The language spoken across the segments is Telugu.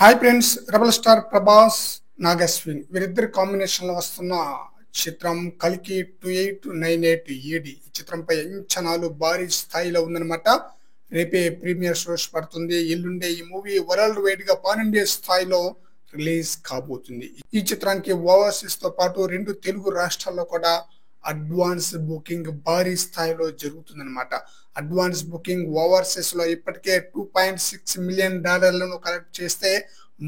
Hi friends, rebel star Prabhas Nagashwin వీరిద్దరి కాంబినేషన్ లో వస్తున్న చిత్రం కల్కి 2898 ఈడి. ఈ చిత్రంపై అంచనాలు భారీ స్థాయిలో ఉందన్నమాట. రేపే ప్రీమియర్ షోస్ పడుతుంది. ఎల్లుండే ఈ మూవీ వరల్డ్ వైడ్ గా పాన్ ఇండియా స్థాయిలో రిలీజ్ కాబోతుంది. ఈ చిత్రానికి ఓవర్సీస్ తో పాటు 2 తెలుగు రాష్ట్రాల్లో కూడా అడ్వాన్స్ బుకింగ్ భారీ స్థాయిలో జరుగుతుందన్నమాట. అడ్వాన్స్ బుకింగ్ ఓవర్సీస్ లో ఇప్పటికే $2.6 మిలియన్ కలెక్ట్ చేస్తే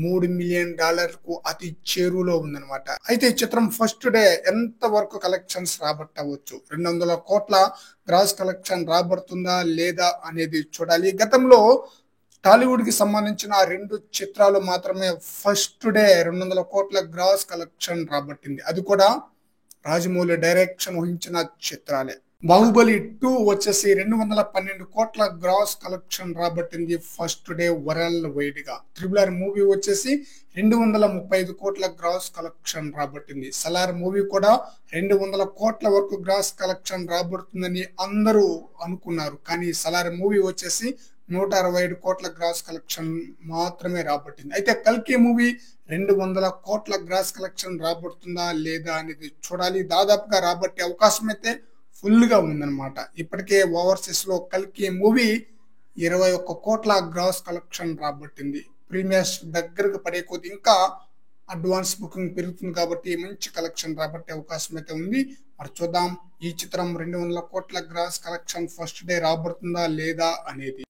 $3 మిలియన్ కు అతి చేరువలో ఉందన్నమాట. అయితే ఈ చిత్రం ఫస్ట్ డే ఎంత వరకు కలెక్షన్స్ రాబట్టవచ్చు, 200 కోట్ల గ్రాస్ కలెక్షన్ రాబడుతుందా లేదా అనేది చూడాలి. గతంలో టాలీవుడ్ కి సంబంధించిన 2 చిత్రాలు మాత్రమే ఫస్ట్ డే 200 కోట్ల గ్రాస్ కలెక్షన్ రాబట్టింది. అది కూడా రాజమౌళి డైరెక్షన్ వహించిన చిత్రాలే. బాహుబలి 2 వచ్చేసి 212 కోట్ల గ్రాస్ కలెక్షన్ రాబట్టింది ఫస్ట్ డే వరల్డ్ వైడ్ గా. RRR మూవీ వచ్చేసి 235 కోట్ల గ్రాస్ కలెక్షన్ రాబట్టింది. సలార్ మూవీ కూడా 200 కోట్ల వరకు గ్రాస్ కలెక్షన్ రాబడుతుందని అందరూ అనుకున్నారు. కానీ సలార్ మూవీ వచ్చేసి 165 కోట్ల గ్రాస్ కలెక్షన్ మాత్రమే రాబట్టింది. అయితే కల్కి మూవీ 200 కోట్ల గ్రాస్ కలెక్షన్ రాబడుతుందా లేదా అనేది చూడాలి. దాదాపుగా రాబట్టే అవకాశం అయితే ఫుల్ గా ఉందన్నమాట. ఇప్పటికే ఓవర్సీస్ లో కల్కి మూవీ 21 కోట్ల గ్రాస్ కలెక్షన్ రాబట్టింది. ప్రీమియర్స్ దగ్గరకు పడే కొద్ది ఇంకా అడ్వాన్స్ బుకింగ్ పెరుగుతుంది కాబట్టి మంచి కలెక్షన్ రాబట్టే అవకాశం అయితే ఉంది. మరి చూద్దాం ఈ చిత్రం 200 కోట్ల గ్రాస్ కలెక్షన్ ఫస్ట్ డే రాబడుతుందా లేదా అనేది.